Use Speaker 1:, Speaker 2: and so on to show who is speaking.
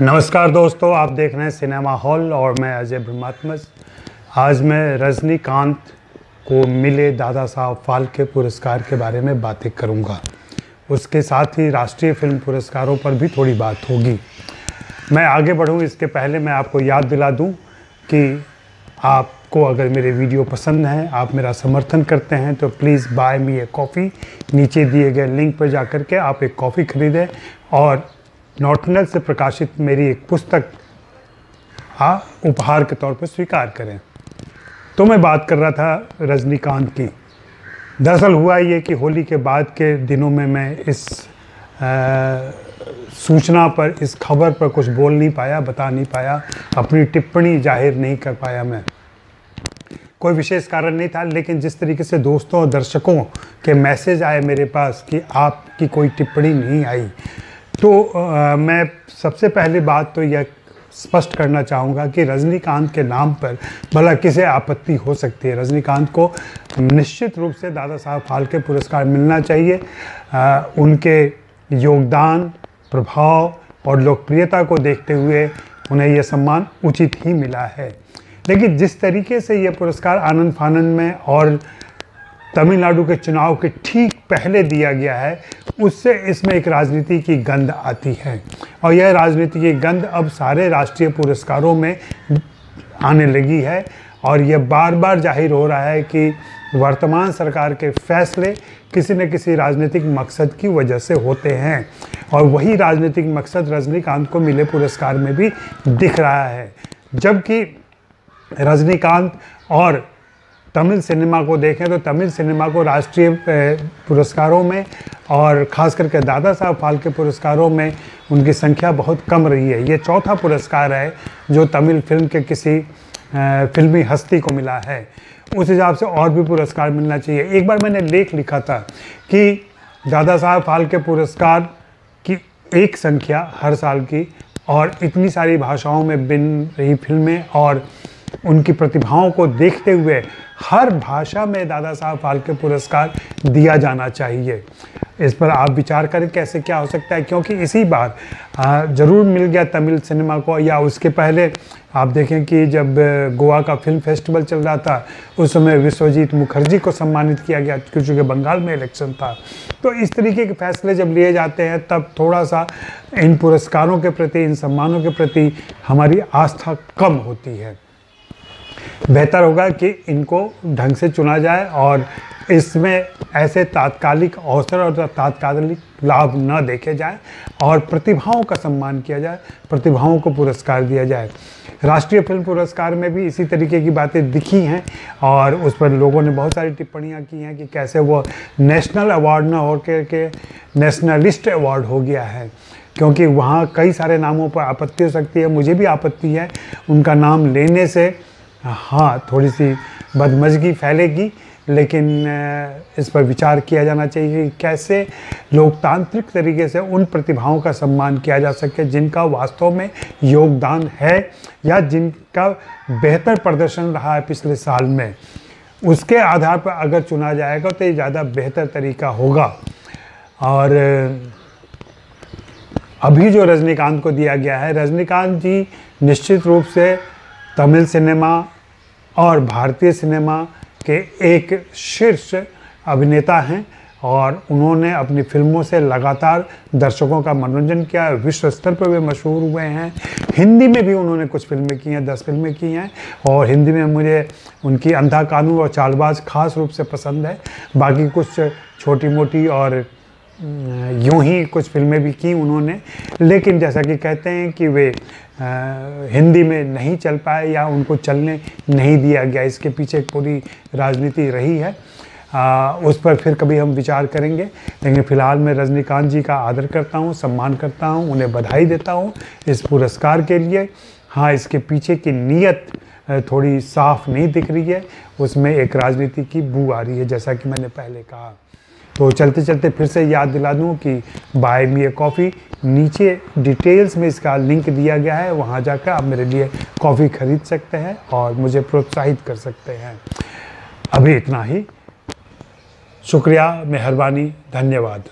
Speaker 1: नमस्कार दोस्तों, आप देख रहे हैं सिनेमा हॉल और मैं अजय ब्रह्मात्मज। आज मैं रजनीकांत को मिले दादा साहब फाल्के पुरस्कार के बारे में बातें करूंगा। उसके साथ ही राष्ट्रीय फिल्म पुरस्कारों पर भी थोड़ी बात होगी। मैं आगे बढ़ूं इसके पहले मैं आपको याद दिला दूं कि आपको अगर मेरे वीडियो पसंद हैं, आप मेरा समर्थन करते हैं तो please buy me a coffee. नीचे दिए गए लिंक पर जाकर के आप एक कॉफ़ी खरीदें और नॉटनल से प्रकाशित मेरी एक पुस्तक उपहार के तौर पर स्वीकार करें। तो मैं बात कर रहा था रजनीकांत की। दरअसल हुआ ये कि होली के बाद के दिनों में मैं इस सूचना पर, इस खबर पर कुछ बोल नहीं पाया, बता नहीं पाया, अपनी टिप्पणी जाहिर नहीं कर पाया। मैं कोई विशेष कारण नहीं था, लेकिन जिस तरीके से दोस्तों और दर्शकों के मैसेज आए मेरे पास कि आपकी कोई टिप्पणी नहीं आई, तो मैं सबसे पहली बात तो यह स्पष्ट करना चाहूँगा कि रजनीकांत के नाम पर भला किसे आपत्ति हो सकती है। रजनीकांत को निश्चित रूप से दादा साहब फाल्के पुरस्कार मिलना चाहिए। उनके योगदान, प्रभाव और लोकप्रियता को देखते हुए उन्हें यह सम्मान उचित ही मिला है। लेकिन जिस तरीके से यह पुरस्कार आनंद फानंद में और तमिलनाडु के चुनाव के ठीक पहले दिया गया है, उससे इसमें एक राजनीति की गंध आती है। और यह राजनीति की गंध अब सारे राष्ट्रीय पुरस्कारों में आने लगी है। और यह बार बार जाहिर हो रहा है कि वर्तमान सरकार के फैसले किसी न किसी राजनीतिक मकसद की वजह से होते हैं। और वही राजनीतिक मकसद रजनीकांत को मिले पुरस्कार में भी दिख रहा है। जबकि रजनीकांत और तमिल सिनेमा को देखें तो तमिल सिनेमा को राष्ट्रीय पुरस्कारों में और ख़ास करके दादा साहब फाल्के पुरस्कारों में उनकी संख्या बहुत कम रही है। ये चौथा पुरस्कार है जो तमिल फिल्म के किसी फिल्मी हस्ती को मिला है। उस हिसाब से और भी पुरस्कार मिलना चाहिए। एक बार मैंने लेख लिखा था कि दादा साहब फाल्के पुरस्कार की एक संख्या हर साल की और इतनी सारी भाषाओं में बन रही फिल्में और उनकी प्रतिभाओं को देखते हुए हर भाषा में दादा साहब फाल्के पुरस्कार दिया जाना चाहिए। इस पर आप विचार करें कैसे क्या हो सकता है, क्योंकि इसी बार ज़रूर मिल गया तमिल सिनेमा को। या उसके पहले आप देखें कि जब गोवा का फिल्म फेस्टिवल चल रहा था उस समय विश्वजीत मुखर्जी को सम्मानित किया गया क्योंकि बंगाल में इलेक्शन था। तो इस तरीके के फैसले जब लिए जाते हैं तब थोड़ा सा इन पुरस्कारों के प्रति, इन सम्मानों के प्रति हमारी आस्था कम होती है। बेहतर होगा कि इनको ढंग से चुना जाए और इसमें ऐसे तात्कालिक अवसर और तात्कालिक लाभ न देखे जाए और प्रतिभाओं का सम्मान किया जाए, प्रतिभाओं को पुरस्कार दिया जाए। राष्ट्रीय फिल्म पुरस्कार में भी इसी तरीके की बातें दिखी हैं और उस पर लोगों ने बहुत सारी टिप्पणियां की हैं कि कैसे वो नेशनल अवार्ड न हो के नेशनलिस्ट अवार्ड हो गया है, क्योंकि वहाँ कई सारे नामों पर आपत्ति हो सकती है। मुझे भी आपत्ति है उनका नाम लेने से। हाँ, थोड़ी सी बदमज़गी फैलेगी, लेकिन इस पर विचार किया जाना चाहिए कि कैसे लोकतांत्रिक तरीके से उन प्रतिभाओं का सम्मान किया जा सके जिनका वास्तव में योगदान है या जिनका बेहतर प्रदर्शन रहा है पिछले साल में। उसके आधार पर अगर चुना जाएगा तो ये ज़्यादा बेहतर तरीका होगा। और अभी जो रजनीकांत को दिया गया है, रजनीकांत जी निश्चित रूप से तमिल सिनेमा और भारतीय सिनेमा के एक शीर्ष अभिनेता हैं और उन्होंने अपनी फिल्मों से लगातार दर्शकों का मनोरंजन किया। विश्व स्तर पर वे मशहूर हुए हैं। हिंदी में भी उन्होंने कुछ फिल्में की हैं, 10 फिल्में की हैं और हिंदी में मुझे उनकी अंधा कानून और चालबाज खास रूप से पसंद है। बाकी कुछ छोटी मोटी और यूं ही कुछ फिल्में भी की उन्होंने, लेकिन जैसा कि कहते हैं कि वे हिंदी में नहीं चल पाए या उनको चलने नहीं दिया गया। इसके पीछे एक पूरी राजनीति रही है। उस पर फिर कभी हम विचार करेंगे, लेकिन फ़िलहाल मैं रजनीकांत जी का आदर करता हूँ, सम्मान करता हूँ, उन्हें बधाई देता हूँ इस पुरस्कार के लिए। हाँ, इसके पीछे की नीयत थोड़ी साफ नहीं दिख रही है, उसमें एक राजनीति की बू आ रही है, जैसा कि मैंने पहले कहा। तो चलते चलते फिर से याद दिला दूं कि बाय मी ए कॉफ़ी, नीचे डिटेल्स में इसका लिंक दिया गया है, वहां जाकर आप मेरे लिए कॉफ़ी खरीद सकते हैं और मुझे प्रोत्साहित कर सकते हैं। अभी इतना ही। शुक्रिया, मेहरबानी, धन्यवाद।